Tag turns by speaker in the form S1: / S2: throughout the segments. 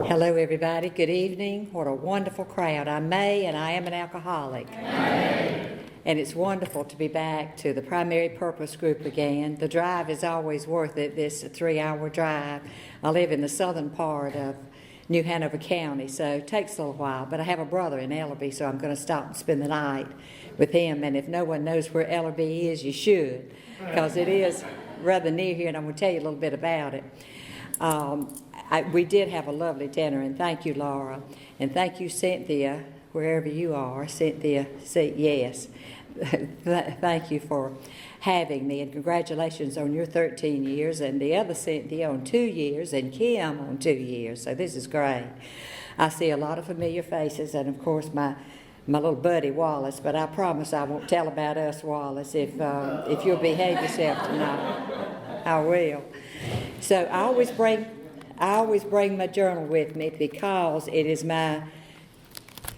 S1: Hello, everybody. Good evening. What a wonderful crowd. I'm May, and I am an alcoholic. And it's wonderful to be back to the primary purpose group again. The drive is always worth it, this 3-hour drive. I live in the southern part of New Hanover County, so it takes a little while. But I have a brother in Ellerby, so I'm going to stop and spend the night with him. And if no one knows where Ellerby is, you should, because it is rather near here, and I'm going to tell you a little bit about it. We did have a lovely dinner, and thank you, Laura, and thank you, Cynthia, wherever you are. Cynthia, say yes. Thank you for having me, and congratulations on your 13 years, and the other Cynthia on 2 years, and Kim on 2 years, so this is great. I see a lot of familiar faces, and of course my little buddy Wallace, but I promise I won't tell about us, Wallace, if you'll behave yourself tonight. I will. So I always bring my journal with me because it is my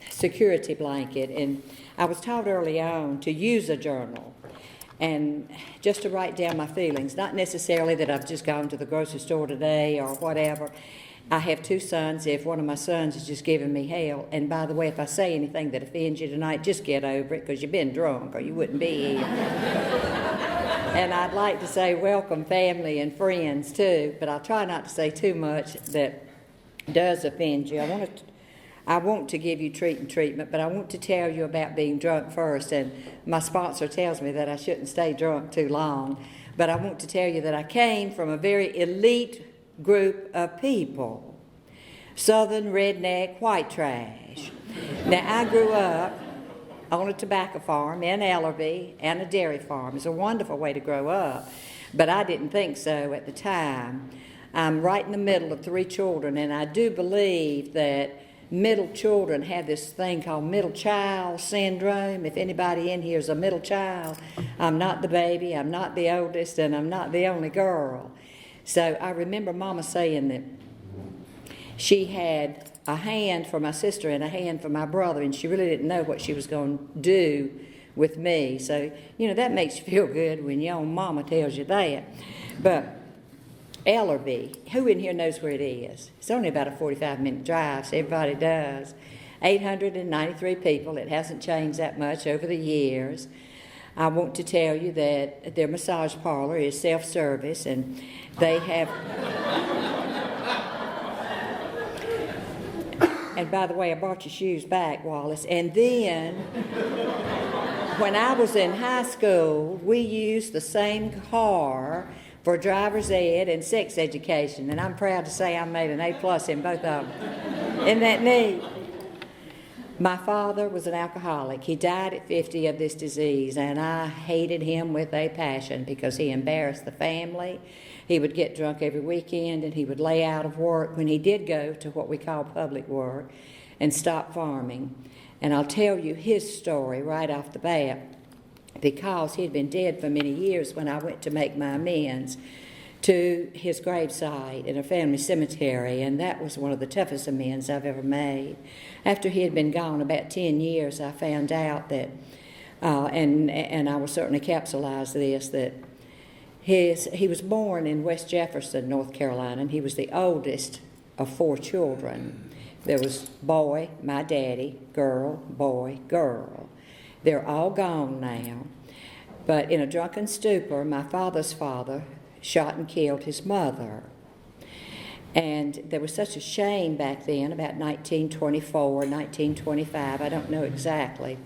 S1: security blanket. And I was taught early on to use a journal and just to write down my feelings, not necessarily that I've just gone to the grocery store today or whatever. I have 2 sons. If one of my sons is just giving me hell, and by the way, if I say anything that offends you tonight, just get over it, because you've been drunk or you wouldn't be here. And I'd like to say welcome family and friends too, but I'll try not to say too much that does offend you. I want to give you treatment, but I want to tell you about being drunk first. And my sponsor tells me that I shouldn't stay drunk too long, but I want to tell you that I came from a very elite group of people, southern redneck white trash. Now I grew up on a tobacco farm in Ellerby and a dairy farm. It's a wonderful way to grow up, but I didn't think so at the time. I'm right in the middle of 3 children, and I do believe that middle children have this thing called middle child syndrome. If anybody in here is a middle child, I'm not the baby, I'm not the oldest, and I'm not the only girl. So I remember Mama saying that she had a hand for my sister and a hand for my brother, and she really didn't know what she was going to do with me. So, that makes you feel good when your own mama tells you that. But Ellerby, who in here knows where it is? It's only about a 45-minute drive, so everybody does. 893 people. It hasn't changed that much over the years. I want to tell you that their massage parlor is self-service, and they have... And by the way, I brought your shoes back, Wallace. And then, when I was in high school, we used the same car for driver's ed and sex education. And I'm proud to say I made an A+ in both of them. Isn't that neat? My father was an alcoholic. He died at 50 of this disease, and I hated him with a passion because he embarrassed the family. He would get drunk every weekend, and he would lay out of work when he did go to what we call public work and stop farming. And I'll tell you his story right off the bat, because he had been dead for many years when I went to make my amends to his gravesite in a family cemetery, and that was one of the toughest amends I've ever made. After he had been gone about 10 years, I found out that, and I will certainly capsulize this, that he was born in West Jefferson, North Carolina, and he was the oldest of 4 children. There was boy, my daddy, girl, boy, girl. They're all gone now. But in a drunken stupor, my father's father shot and killed his mother. And there was such a shame back then, about 1924, 1925, I don't know exactly.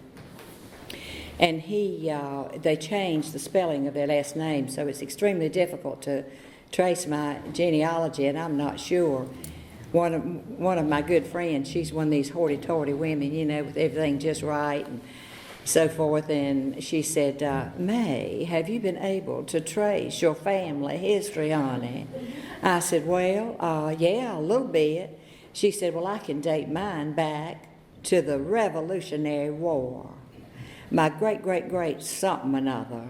S1: And they changed the spelling of their last name, so it's extremely difficult to trace my genealogy, and I'm not sure. One of my good friends, she's one of these hoity-toity women, with everything just right and so forth, and she said, May, have you been able to trace your family history on it? I said, well, yeah, a little bit. She said, well, I can date mine back to the Revolutionary War. My great-great-great something another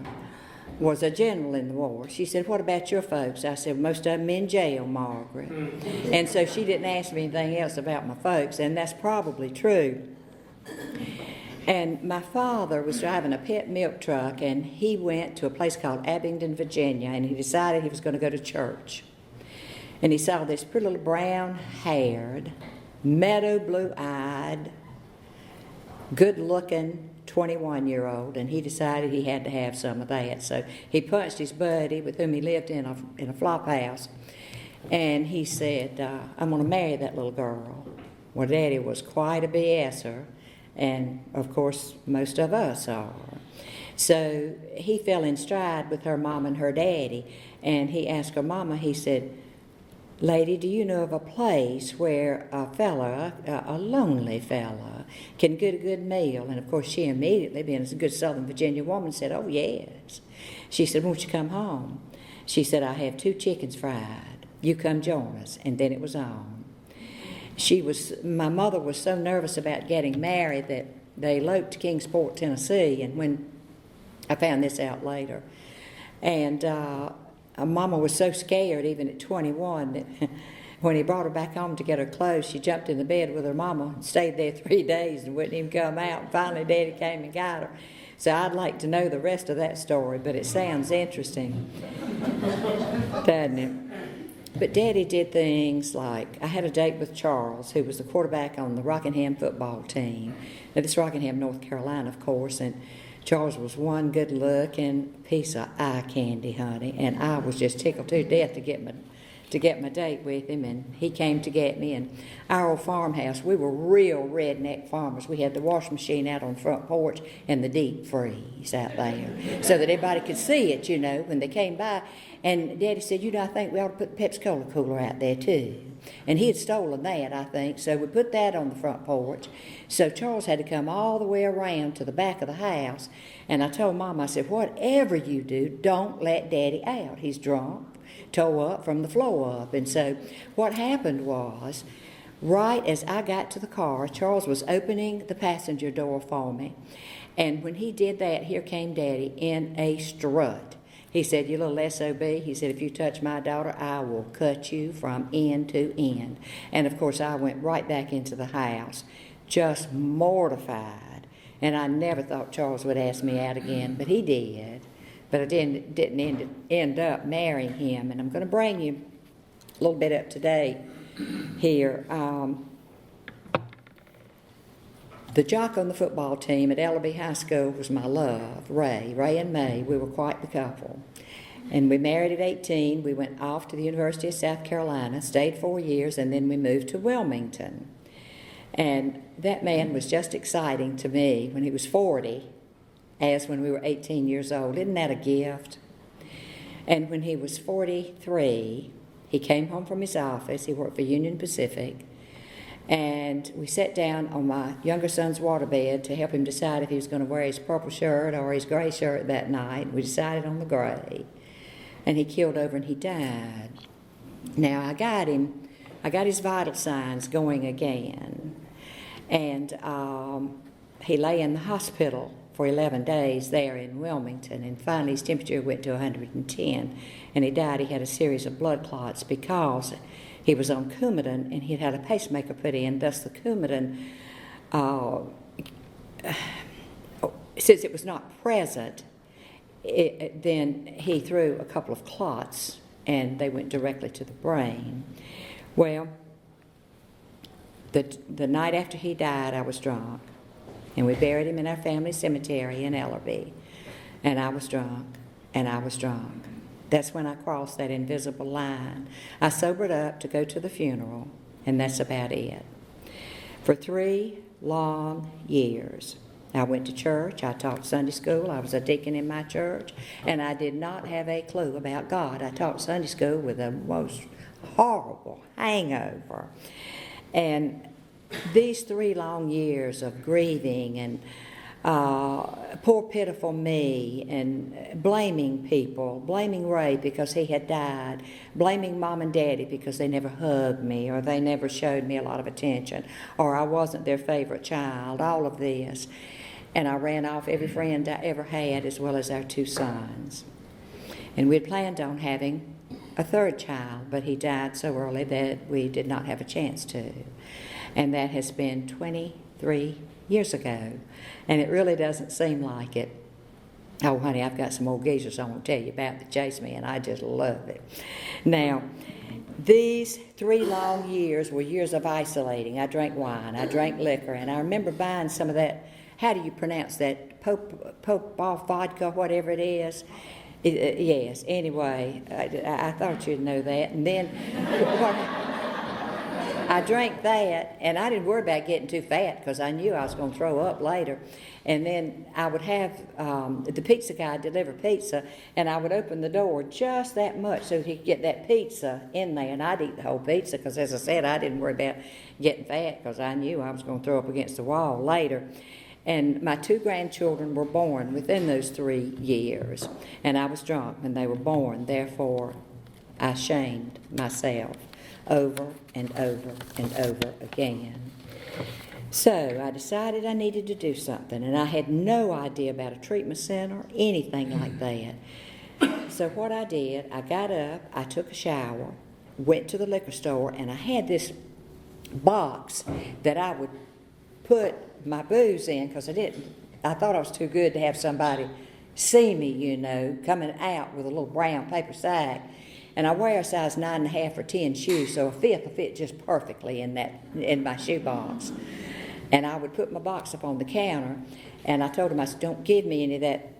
S1: was a general in the war. She said, what about your folks? I said, most of them in jail, Margaret. And so she didn't ask me anything else about my folks, and that's probably true. And my father was driving a pet milk truck, and he went to a place called Abingdon, Virginia, and he decided he was going to go to church. And he saw this pretty little brown-haired, meadow blue-eyed, good-looking 21-year-old, and he decided he had to have some of that. So he punched his buddy with whom he lived in a flop house, and he said, I'm going to marry that little girl. Well, Daddy was quite a BSer, and of course most of us are. So he fell in stride with her mom and her daddy, and he asked her mama, he said, Lady, do you know of a place where a fella, a lonely fella, can get a good meal? And of course she immediately, being a good Southern Virginia woman, said, oh yes. She said, won't you come home? She said, I have 2 chickens fried. You come join us. And then it was on. My mother was so nervous about getting married that they eloped to Kingsport, Tennessee, and when I found this out later. And Mama was so scared, even at 21, that when he brought her back home to get her clothes, she jumped in the bed with her mama and stayed there 3 days and wouldn't even come out. And finally, Daddy came and got her. So I'd like to know the rest of that story, but it sounds interesting, doesn't it? But Daddy did things like, I had a date with Charles, who was the quarterback on the Rockingham football team. Now, this is Rockingham, North Carolina, of course, and Charles was one good-looking piece of eye candy, honey, and I was just tickled to death to get my date with him, and he came to get me. And our old farmhouse, we were real redneck farmers. We had the washing machine out on the front porch and the deep freeze out there so that everybody could see it, when they came by. And Daddy said, I think we ought to put the Pepsi Cola cooler out there too. And he had stolen that, I think, so we put that on the front porch. So Charles had to come all the way around to the back of the house. And I told Mom, I said, whatever you do, don't let Daddy out. He's drunk, toe up from the floor up. And so what happened was, right as I got to the car, Charles was opening the passenger door for me. And when he did that, here came Daddy in a strut. He said, you little SOB, he said, if you touch my daughter, I will cut you from end to end. And of course, I went right back into the house, just mortified. And I never thought Charles would ask me out again, but he did. But I didn't end up marrying him. And I'm going to bring you a little bit up to date here. The jock on the football team at Ellaby High School was my love, Ray. Ray and May, we were quite the couple. And we married at 18. We went off to the University of South Carolina, stayed 4 years, and then we moved to Wilmington. And that man was just exciting to me when he was 40, as when we were 18 years old. Isn't that a gift? And when he was 43, he came home from his office. He worked for Union Pacific. And we sat down on my younger son's waterbed to help him decide if he was going to wear his purple shirt or his gray shirt that night. We decided on the gray. And he keeled over and he died. Now, I got his vital signs going again. And he lay in the hospital for 11 days there in Wilmington. And finally, his temperature went to 110. And he died. He had a series of blood clots because he was on Coumadin, and he'd had a pacemaker put in. Thus, the Coumadin, since it was not present, then he threw a couple of clots, and they went directly to the brain. Well, the night after he died, I was drunk, and we buried him in our family cemetery in Ellerby, and I was drunk, and I was drunk. That's when I crossed that invisible line. I sobered up to go to the funeral, and that's about it. For 3 long years, I went to church, I taught Sunday school, I was a deacon in my church, and I did not have a clue about God. I taught Sunday school with the most horrible hangover. And these 3 long years of grieving and poor pitiful me, and blaming people, blaming Ray because he had died, blaming Mom and Daddy because they never hugged me or they never showed me a lot of attention or I wasn't their favorite child, all of this. And I ran off every friend I ever had as well as our 2 sons. And we had planned on having a 3rd child, but he died so early that we did not have a chance to. And that has been 23 years ago, and it really doesn't seem like it. Oh, honey, I've got some old geezers I want to tell you about that chase me, and I just love it. Now, These 3 long years were years of isolating. I drank wine, I drank liquor, and I remember buying some of that, how do you pronounce that, Pope off vodka, whatever it is. Yes, anyway, I thought you'd know that. And then I drank that, and I didn't worry about getting too fat because I knew I was going to throw up later. And then I would have the pizza guy deliver pizza, and I would open the door just that much so he could get that pizza in there, and I'd eat the whole pizza because, as I said, I didn't worry about getting fat because I knew I was going to throw up against the wall later. And my 2 grandchildren were born within those 3 years, and I was drunk when they were born. Therefore, I shamed myself over and over and over again. So I decided I needed to do something, and I had no idea about a treatment center or anything like that. So what I did, I got up, I took a shower, went to the liquor store, and I had this box that I would put my booze in because I thought I was too good to have somebody see me, coming out with a little brown paper sack. And I wear a size 9.5 or 10 shoes, so a 5th will fit just perfectly in my shoe box. And I would put my box up on the counter, and I told them, I said, don't give me any of that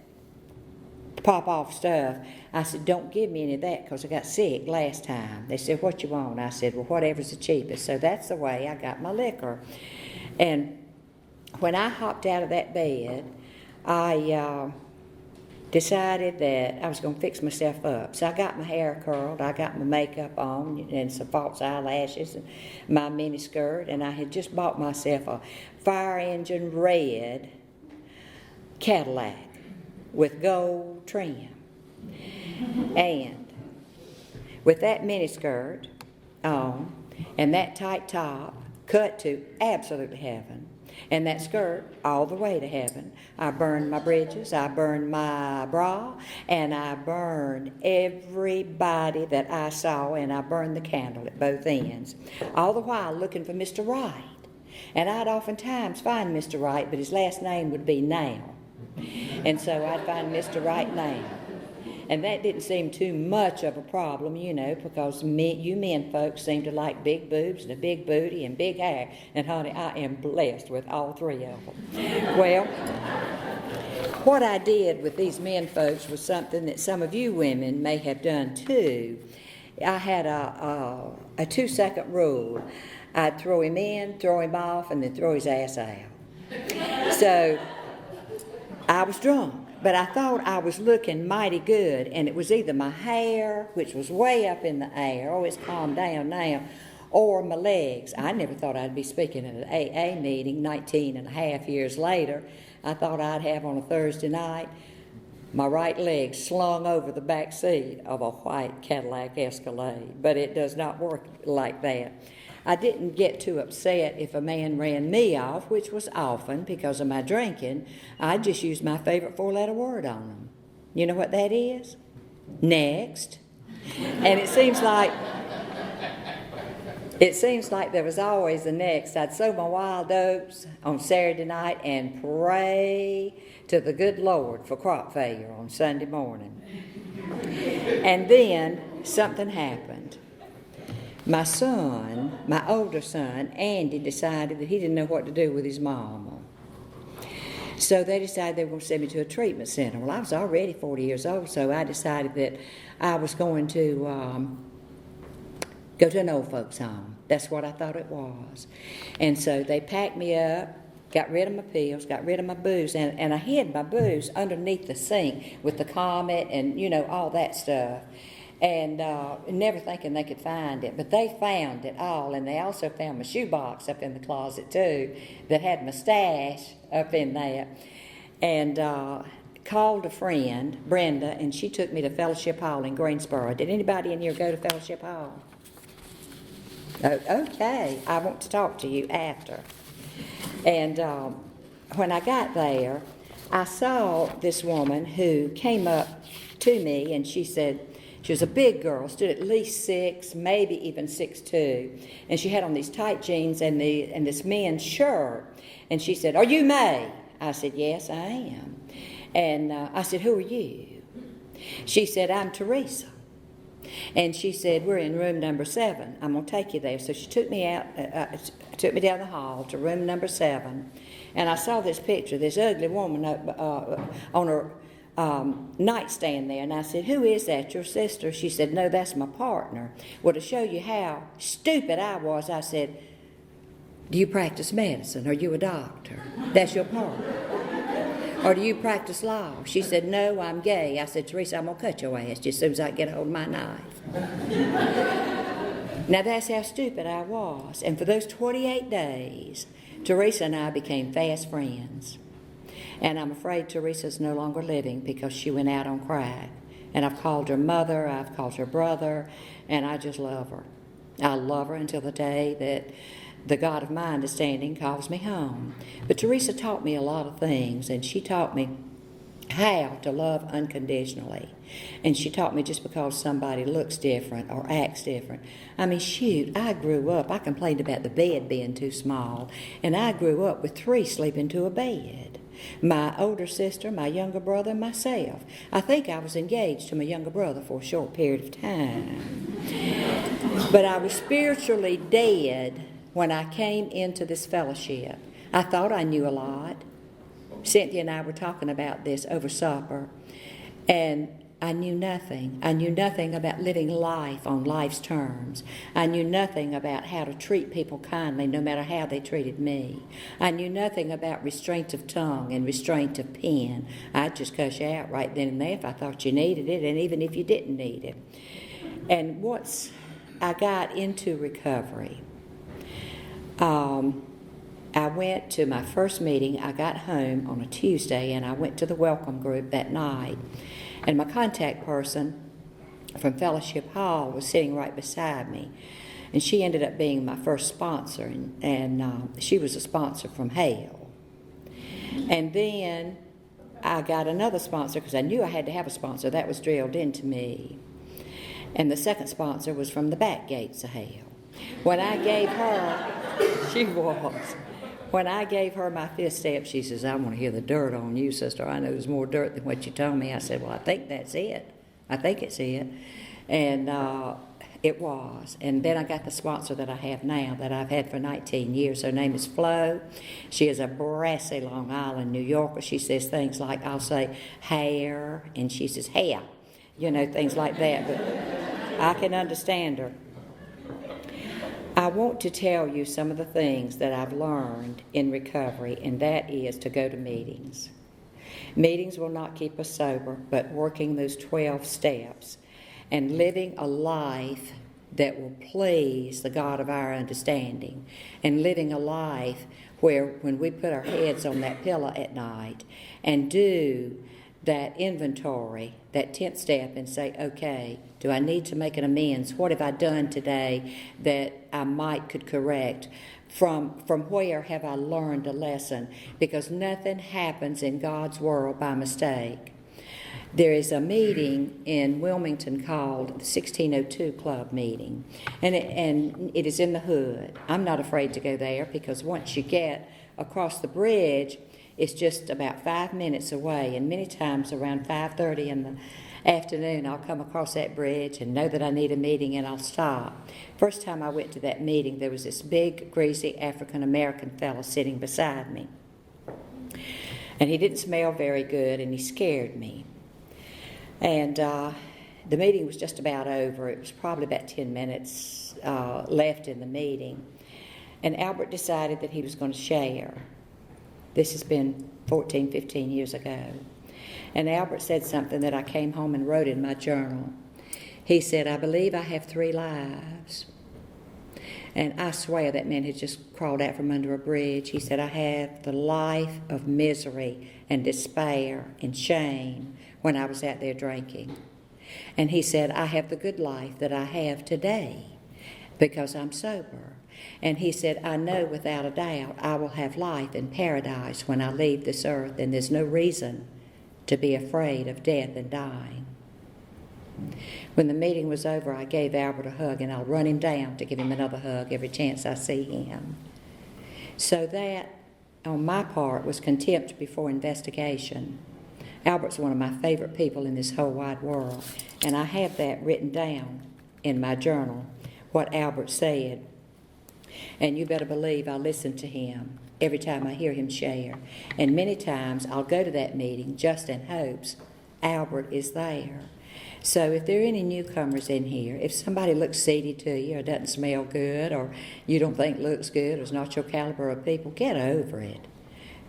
S1: pop-off stuff. I said, don't give me any of that because I got sick last time. They said, what you want? I said, well, whatever's the cheapest. So that's the way I got my liquor. And when I hopped out of that bed, I decided that I was going to fix myself up. So I got my hair curled, I got my makeup on and some false eyelashes and my mini skirt, and I had just bought myself a fire engine red Cadillac with gold trim. And with that mini skirt on and that tight top cut to absolute heaven, and that skirt all the way to heaven. I burned my bridges, I burned my bra, and I burned everybody that I saw, and I burned the candle at both ends. All the while looking for Mr. Right. And I'd oftentimes find Mr. Right, but his last name would be Now. And so I'd find Mr. Right now. And that didn't seem too much of a problem, because you men folks seem to like big boobs and a big booty and big hair. And honey, I am blessed with all 3 of them. Well, what I did with these men folks was something that some of you women may have done too. I had a 2-second rule. I'd throw him in, throw him off, and then throw his ass out. So I was drunk. But I thought I was looking mighty good, and it was either my hair, which was way up in the air, oh, it's calmed down now, or my legs. I never thought I'd be speaking at an AA meeting 19 and a half years later. I thought I'd have on a Thursday night my right leg slung over the back seat of a white Cadillac Escalade, but it does not work like that. I didn't get too upset if a man ran me off, which was often because of my drinking. I just used my favorite 4-letter word on them. You know what that is? Next. And it seems like there was always a next. I'd sow my wild oats on Saturday night and pray to the good Lord for crop failure on Sunday morning. And then something happened. My son, my older son, Andy, decided that he didn't know what to do with his mama. So they decided they were going to send me to a treatment center. Well, I was already 40 years old, so I decided that I was going to go to an old folks' home. That's what I thought it was. And so they packed me up, got rid of my pills, got rid of my booze, and I hid my booze underneath the sink with the Comet and, all that stuff. And never thinking they could find it. But they found it all, and they also found my shoebox up in the closet, too, that had my stash up in there. And called a friend, Brenda, and she took me to Fellowship Hall in Greensboro. Did anybody in here go to Fellowship Hall? Oh, okay, I want to talk to you after. And when I got there, I saw this woman who came up to me, and she said, she was a big girl, stood at least 6, maybe even 6'2", and she had on these tight jeans and this men's shirt. And she said, "Are you May?" I said, "Yes, I am." And I said, "Who are you?" She said, "I'm Teresa." And she said, we're in room number 7. I'm going to take you there. So she took me out, took me down the hall to room number 7. And I saw this picture, this ugly woman on her nightstand there. And I said, who is that, your sister? She said, no, that's my partner. Well, to show you how stupid I was, I said, do you practice medicine? Are you a doctor? That's your partner. Or do you practice law? She said, no, I'm gay. I said, Teresa, I'm going to cut your ass just as soon as I get hold of my knife. Now, that's how stupid I was. And for those 28 days, Teresa and I became fast friends. And I'm afraid Teresa's no longer living because she went out on crack. And I've called her mother, I've called her brother, and I just love her. I love her until the day that the God of my understanding calls me home. But Teresa taught me a lot of things, and she taught me how to love unconditionally. And she taught me just because somebody looks different or acts different. I mean, shoot, I grew up, I complained about the bed being too small, and I grew up with 3 sleeping to a bed. My older sister, my younger brother, and myself. I think I was engaged to my younger brother for a short period of time. But I was spiritually dead when I came into this fellowship. I thought I knew a lot. Cynthia and I were talking about this over supper, and I knew nothing. I knew nothing about living life on life's terms. I knew nothing about how to treat people kindly no matter how they treated me. I knew nothing about restraint of tongue and restraint of pen. I'd just cuss you out right then and there if I thought you needed it, and even if you didn't need it. And once I got into recovery, I went to my first meeting. I got home on a Tuesday, and I went to the welcome group that night. And my contact person from Fellowship Hall was sitting right beside me. And she ended up being my first sponsor, and she was a sponsor from hell. And then I got another sponsor because I knew I had to have a sponsor. That was drilled into me. And the second sponsor was from the back gates of hell. When I gave her, she was. When I gave her my 5th step, she says, I want to hear the dirt on you, sister. I know there's more dirt than what you told me. I said, well, I think that's it. I think it's it. And it was. And then I got the sponsor that I have now that I've had for 19 years. Her name is Flo. She is a brassy Long Island, New Yorker. She says things like, I'll say hair, and she says hair. You know, things like that. But I can understand her. I want to tell you some of the things that I've learned in recovery, and that is to go to meetings. Meetings will not keep us sober, but working those 12 steps and living a life that will please the God of our understanding, and living a life where when we put our heads on that pillow at night and do that inventory, that 10th step, and say, okay, do I need to make an amends? What have I done today that I could correct? From where have I learned a lesson? Because nothing happens in God's world by mistake. There is a meeting in Wilmington called the 1602 Club meeting, and it is in the hood. I'm not afraid to go there because once you get across the bridge, it's just about 5 minutes away, and many times around 5:30 in the afternoon, I'll come across that bridge and know that I need a meeting, and I'll stop. First time I went to that meeting, there was this big, greasy African-American fellow sitting beside me. And he didn't smell very good, and he scared me. And the meeting was just about over. It was probably about 10 minutes left in the meeting. And Albert decided that he was going to share. This has been 14, 15 years ago. And Albert said something that I came home and wrote in my journal. He said, I believe I have 3 lives. And I swear that man had just crawled out from under a bridge. He said, I have the life of misery and despair and shame when I was out there drinking. And he said, I have the good life that I have today because I'm sober. And he said, I know without a doubt I will have life in paradise when I leave this earth, and there's no reason to be afraid of death and dying. When the meeting was over, I gave Albert a hug, and I'll run him down to give him another hug every chance I see him. So that, on my part, was contempt before investigation. Albert's one of my favorite people in this whole wide world, and I have that written down in my journal, what Albert said. And you better believe I listen to him every time I hear him share. And many times I'll go to that meeting just in hopes Albert is there. So if there are any newcomers in here, if somebody looks seedy to you or doesn't smell good or you don't think looks good or is not your caliber of people, get over it.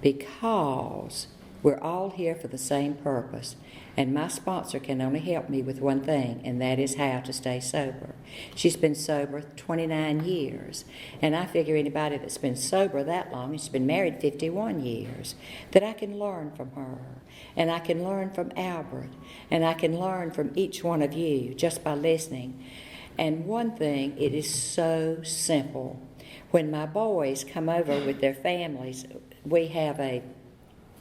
S1: Because we're all here for the same purpose. And my sponsor can only help me with one thing, and that is how to stay sober. She's been sober 29 years. And I figure anybody that's been sober that long, and she's been married 51 years, that I can learn from her. And I can learn from Albert. And I can learn from each one of you just by listening. And one thing, it is so simple. When my boys come over with their families,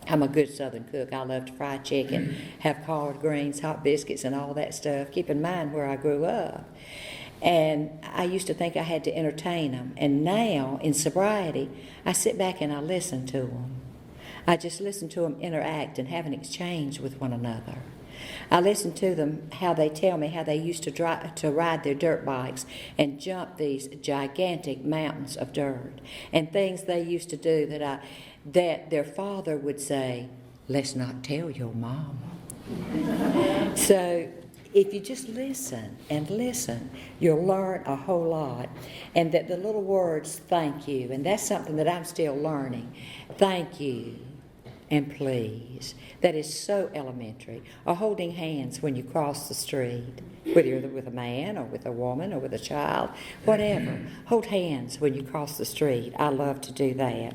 S1: I'm a good Southern cook. I love to fry chicken, have collard greens, hot biscuits, and all that stuff. Keep in mind where I grew up. And I used to think I had to entertain them. And now, in sobriety, I sit back and I listen to them. I just listen to them interact and have an exchange with one another. I listen to them, how they tell me how they used to ride their dirt bikes and jump these gigantic mountains of dirt, and things they used to do that their father would say, "Let's not tell your mom." So if you just listen and listen, you'll learn a whole lot. And that the little words, thank you, and that's something that I'm still learning. Thank you and please. That is so elementary. Or holding hands when you cross the street, whether you're with a man or with a woman or with a child, whatever. Hold hands when you cross the street. I love to do that.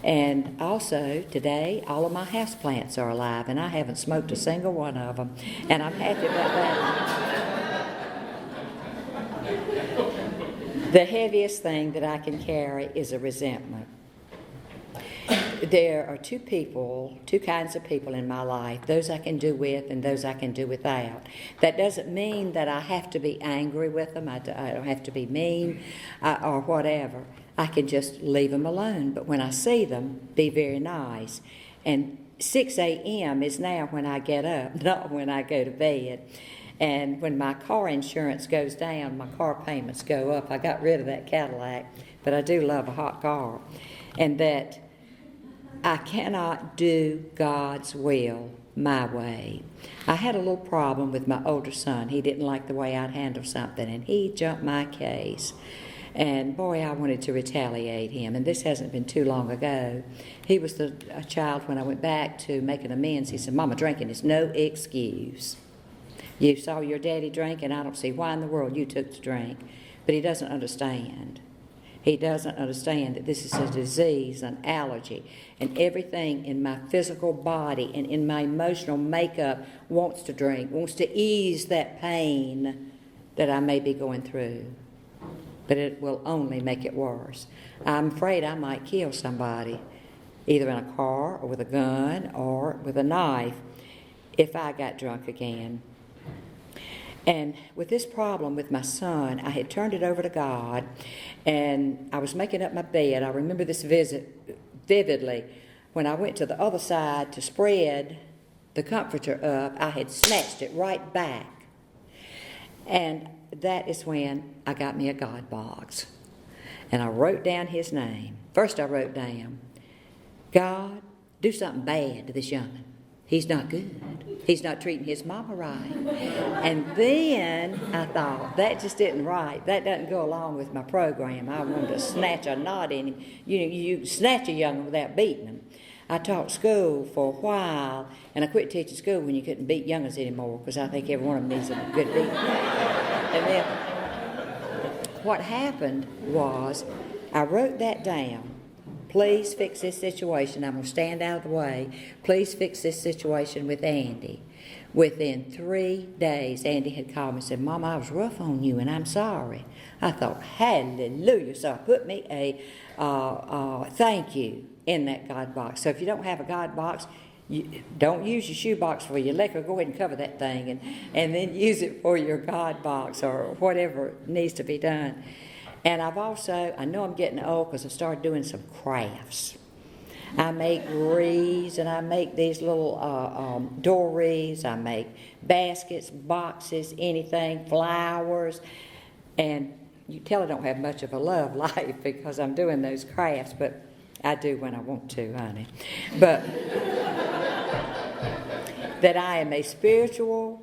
S1: And also, today, all of my houseplants are alive, and I haven't smoked a single one of them. And I'm happy about that. The heaviest thing that I can carry is a resentment. There are two kinds of people in my life, those I can do with and those I can do without. That doesn't mean that I have to be angry with them, I don't have to be mean or whatever. I can just leave them alone, but when I see them, be very nice. And 6 a.m. is now when I get up, not when I go to bed. And when my car insurance goes down, my car payments go up. I got rid of that Cadillac, but I do love a hot car. And that I cannot do God's will my way. I had a little problem with my older son. He didn't like the way I'd handle something, and he jumped my case. And boy, I wanted to retaliate him, and this hasn't been too long ago. He was a child when I went back to making amends. He said, "Mama, drinking is no excuse. You saw your daddy drink, and I don't see why in the world you took to drink." But he doesn't understand. He doesn't understand that this is a disease, an allergy, and everything in my physical body and in my emotional makeup wants to drink, wants to ease that pain that I may be going through. But it will only make it worse. I'm afraid I might kill somebody, either in a car or with a gun or with a knife, if I got drunk again. And with this problem with my son, I had turned it over to God, and I was making up my bed. I remember this visit vividly. When I went to the other side to spread the comforter up, I had snatched it right back. And that is when I got me a God box. And I wrote down his name. First I wrote down, "God, do something bad to this young'un. He's not good. He's not treating his mama right." And then I thought, that just isn't right. That doesn't go along with my program. I wanted to snatch a knot in him. You snatch a young without beating him. I taught school for a while, and I quit teaching school when you couldn't beat young'uns anymore, because I think every one of them needs a good beating. And then what happened was I wrote that down. Please fix this situation. I'm going to stand out of the way. Please fix this situation with Andy. Within 3 days, Andy had called me and said, "Mama, I was rough on you, and I'm sorry." I thought, hallelujah. So I put me a thank you in that God box. So if you don't have a God box, don't use your shoe box for your liquor. Go ahead and cover that thing, and then use it for your God box or whatever needs to be done. And I know I'm getting old because I started doing some crafts. I make wreaths, and I make these little door wreaths. I make baskets, boxes, anything, flowers. And you tell I don't have much of a love life because I'm doing those crafts, but I do when I want to, honey. But that I am a spiritual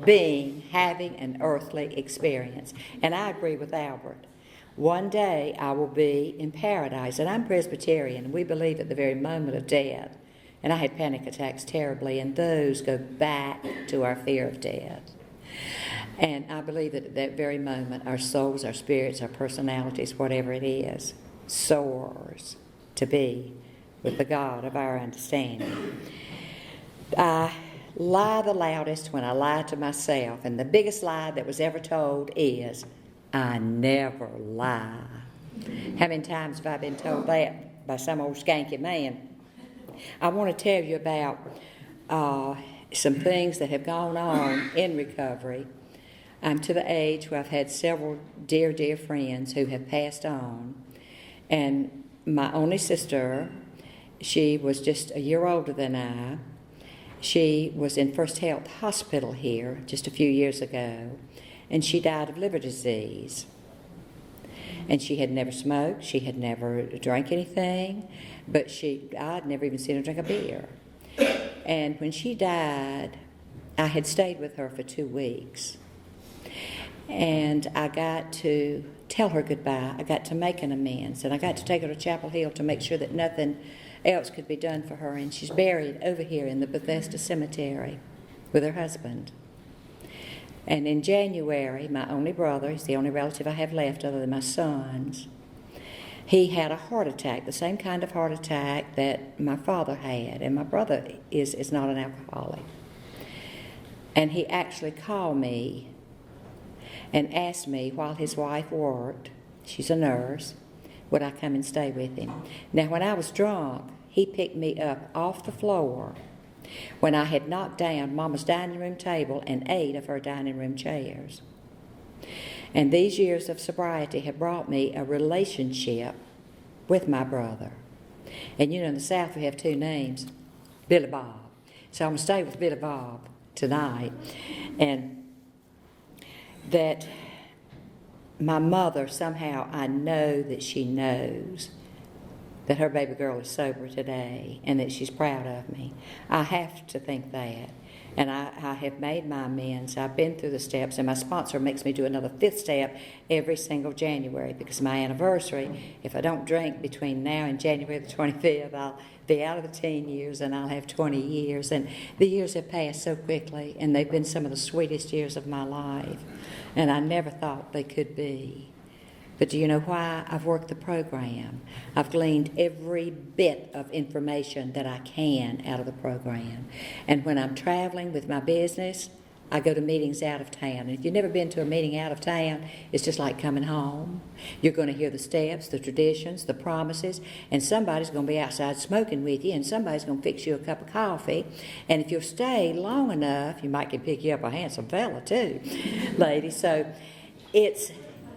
S1: being having an earthly experience. And I agree with Albert. One day I will be in paradise. And I'm Presbyterian, and we believe at the very moment of death. And I had panic attacks terribly, and those go back to our fear of death. And I believe that at that very moment, our souls, our spirits, our personalities, whatever it is, soars to be with the God of our understanding. I lie the loudest when I lie to myself, and the biggest lie that was ever told is, I never lie. How many times have I been told that by some old skanky man? I want to tell you about some things that have gone on in recovery. I'm to the age where I've had several dear, dear friends who have passed on. And my only sister, she was just a year older than I. She was in First Health Hospital here just a few years ago, and she died of liver disease. And she had never smoked, she had never drank anything, but I'd never even seen her drink a beer. And when she died, I had stayed with her for 2 weeks. And I got to tell her goodbye. I got to make an amends. And I got to take her to Chapel Hill to make sure that nothing else could be done for her. And she's buried over here in the Bethesda Cemetery with her husband. And in January, my only brother, he's the only relative I have left other than my sons, he had a heart attack, the same kind of heart attack that my father had. And my brother is not an alcoholic. And he actually called me and asked me while his wife worked, she's a nurse, would I come and stay with him. Now, when I was drunk, he picked me up off the floor when I had knocked down Mama's dining room table and 8 of her dining room chairs. And these years of sobriety have brought me a relationship with my brother. And you know, in the South we have 2 names, Billy Bob. So I'm going to stay with Billy Bob tonight. And that my mother, somehow I know that she knows that her baby girl is sober today and that she's proud of me. I have to think that. And I have made my amends. I've been through the steps, and my sponsor makes me do another 5th step every single January because my anniversary, if I don't drink between now and January the 25th, I'll be out of the teen years and I'll have 20 years. And the years have passed so quickly, and they've been some of the sweetest years of my life. And I never thought they could be. But do you know why? I've worked the program. I've gleaned every bit of information that I can out of the program. And when I'm traveling with my business, I go to meetings out of town. And if you've never been to a meeting out of town, it's just like coming home. You're going to hear the steps, the traditions, the promises, and somebody's going to be outside smoking with you, and somebody's going to fix you a cup of coffee. And if you'll stay long enough, you might can pick you up a handsome fella too, lady. So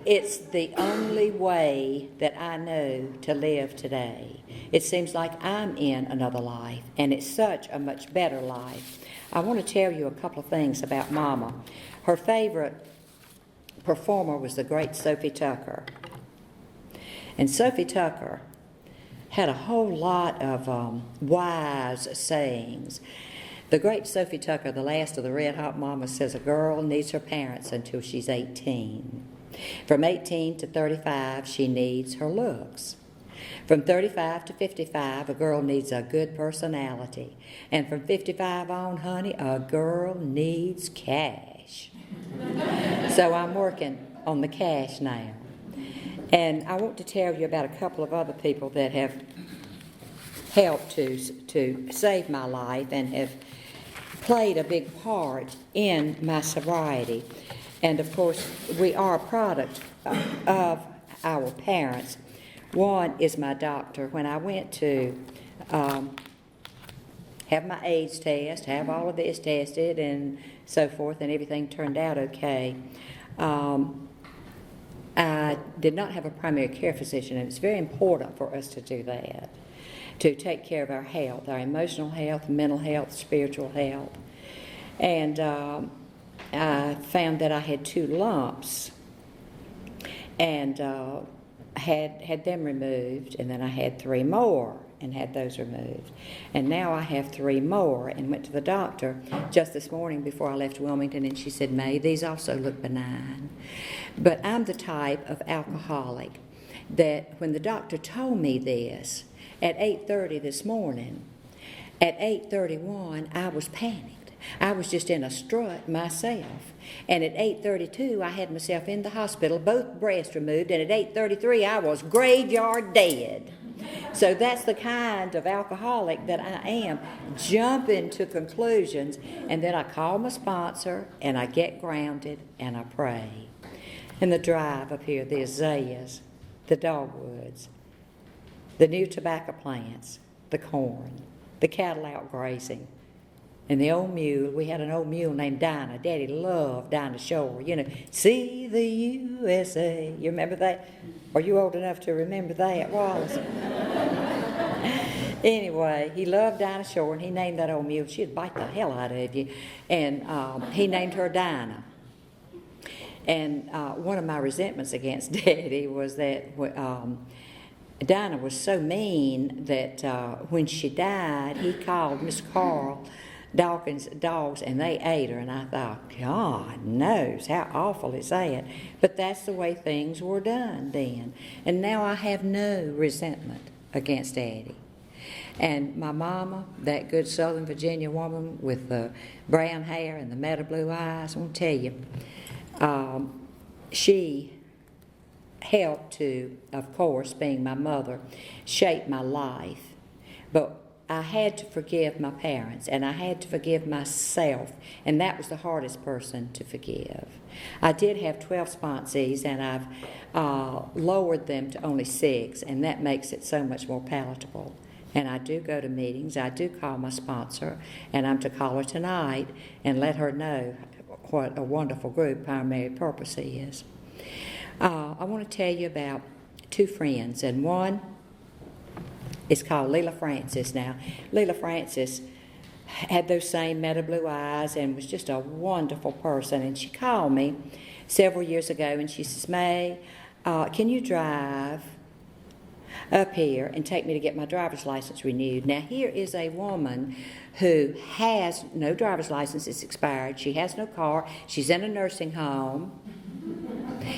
S1: it's the only way that I know to live today. It seems like I'm in another life, and it's such a much better life. I want to tell you a couple of things about Mama. Her favorite performer was the great Sophie Tucker. And Sophie Tucker had a whole lot of wise sayings. The great Sophie Tucker, the last of the Red Hot Mamas, says a girl needs her parents until she's 18. From 18 to 35, she needs her looks. From 35 to 55, a girl needs a good personality. And from 55 on, honey, a girl needs cash. So I'm working on the cash now. And I want to tell you about a couple of other people that have helped to save my life and have played a big part in my sobriety. And of course, we are a product of our parents. One is my doctor. When I went to have my AIDS test, have all of this tested and so forth, and everything turned out okay, I did not have a primary care physician, and it's very important for us to do that, to take care of our health, our emotional health, mental health, spiritual health. And I found that I had 2 lumps, and had them removed, and then I had 3 more and had those removed. And now I have 3 more, and went to the doctor just this morning before I left Wilmington, and she said, May, these also look benign. But I'm the type of alcoholic that when the doctor told me this at 8:30 this morning, at 8:31 I was panicked. I was just in a strut myself. And at 8:32 I had myself in the hospital, both breasts removed, and at 8:33 I was graveyard dead. So that's the kind of alcoholic that I am, jumping to conclusions, and then I call my sponsor, and I get grounded, and I pray. And the drive up here, the azaleas, the dogwoods, the new tobacco plants, the corn, the cattle out grazing, and the old mule. We had an old mule named Dinah. Daddy loved Dinah Shore. You know, see the USA. You remember that? Are you old enough to remember that, Wallace? Anyway, he loved Dinah Shore, and he named that old mule. She'd bite the hell out of you. And he named her Dinah. And one of my resentments against Daddy was that Dinah was so mean that when she died, he called Mr. Carl Dawkins' dogs, and they ate her. And I thought, God knows, how awful is that? But that's the way things were done then. And now I have no resentment against Daddy. And my mama, that good Southern Virginia woman with the brown hair and the meadow blue eyes, I want to tell you, she helped to, of course, being my mother, shape my life. But I had to forgive my parents, and I had to forgive myself, and that was the hardest person to forgive. I did have 12 sponsees, and I've lowered them to only 6, and that makes it so much more palatable. And I do go to meetings. I do call my sponsor, and I'm to call her tonight and let her know what a wonderful group Primary Purpose is. I want to tell you about 2 friends, and one is called Leila Francis. Now, Leila Francis had those same meadow blue eyes and was just a wonderful person. And she called me several years ago, and she says, May, can you drive up here and take me to get my driver's license renewed? Now, here is a woman who has no driver's license. It's expired. She has no car. She's in a nursing home.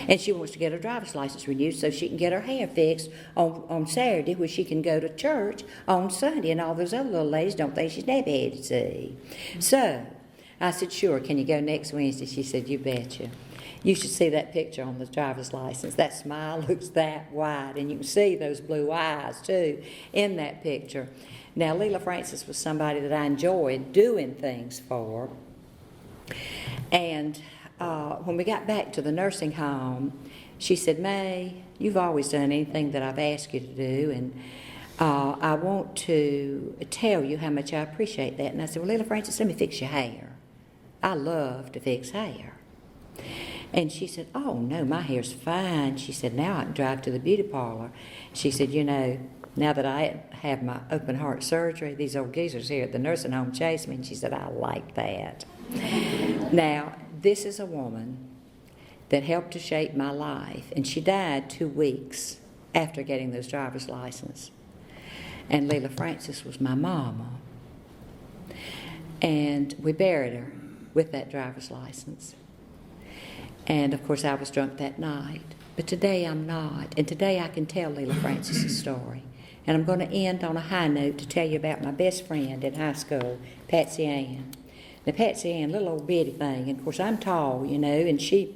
S1: And she wants to get her driver's license renewed so she can get her hair fixed on Saturday, where she can go to church on Sunday. And all those other little ladies don't think she's nappy-headed, see. So I said, sure, can you go next Wednesday? She said, you betcha. You should see that picture on the driver's license. That smile looks that wide, and you can see those blue eyes, too, in that picture. Now, Leila Francis was somebody that I enjoyed doing things for. And when we got back to the nursing home, she said, May, you've always done anything that I've asked you to do, and I want to tell you how much I appreciate that. And I said, well, Leila Francis, let me fix your hair. I love to fix hair. And she said, oh, no, my hair's fine. She said, now I can drive to the beauty parlor. She said, you know, now that I have my open heart surgery, these old geezers here at the nursing home chase me. And she said, I like that. Now, this is a woman that helped to shape my life. And she died 2 weeks after getting those driver's license. And Leila Francis was my mama. And we buried her with that driver's license. And, of course, I was drunk that night. But today I'm not. And today I can tell Leila Francis' story. And I'm going to end on a high note to tell you about my best friend in high school, Patsy Ann. Now, Patsy Ann, little old bitty thing. And, of course, I'm tall, you know, and she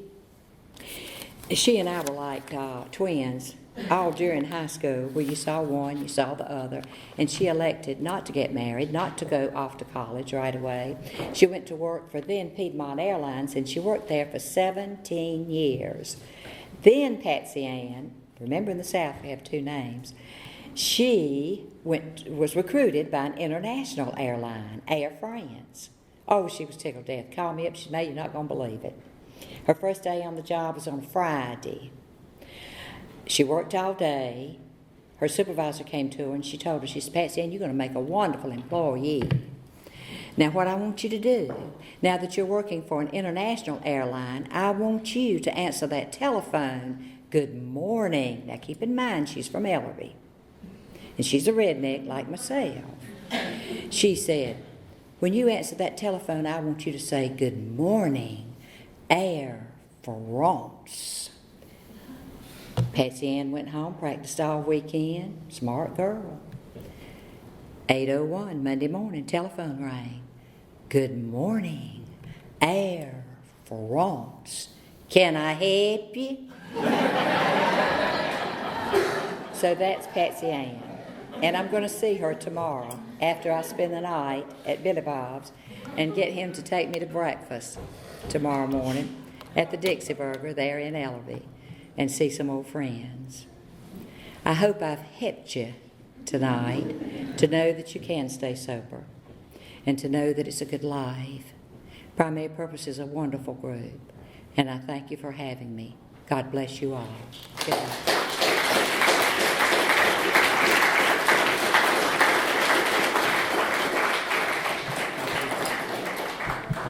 S1: and I were like twins all during high school, where you saw one, you saw the other. And she elected not to get married, not to go off to college right away. She went to work for then Piedmont Airlines, and she worked there for 17 years. Then Patsy Ann, remember in the South we have 2 names, she was recruited by an international airline, Air France. Oh, she was tickled to death. Called me up. She said, May, you're not going to believe it. Her first day on the job was on Friday. She worked all day. Her supervisor came to her and she told her, she said, Patsy Ann, you're going to make a wonderful employee. Now, what I want you to do, now that you're working for an international airline, I want you to answer that telephone, good morning. Now, keep in mind, she's from Ellerby, and she's a redneck like myself. She said, when you answer that telephone, I want you to say, good morning, Air France. Patsy Ann went home, practiced all weekend. Smart girl. 8:01 Monday morning, telephone rang. Good morning, Air France. Can I help you? So that's Patsy Ann. And I'm going to see her tomorrow after I spend the night at Billy Bob's and get him to take me to breakfast tomorrow morning at the Dixie Burger there in Ellerby and see some old friends. I hope I've helped you tonight to know that you can stay sober and to know that it's a good life. Primary Purpose is a wonderful group, and I thank you for having me. God bless you all. Good night.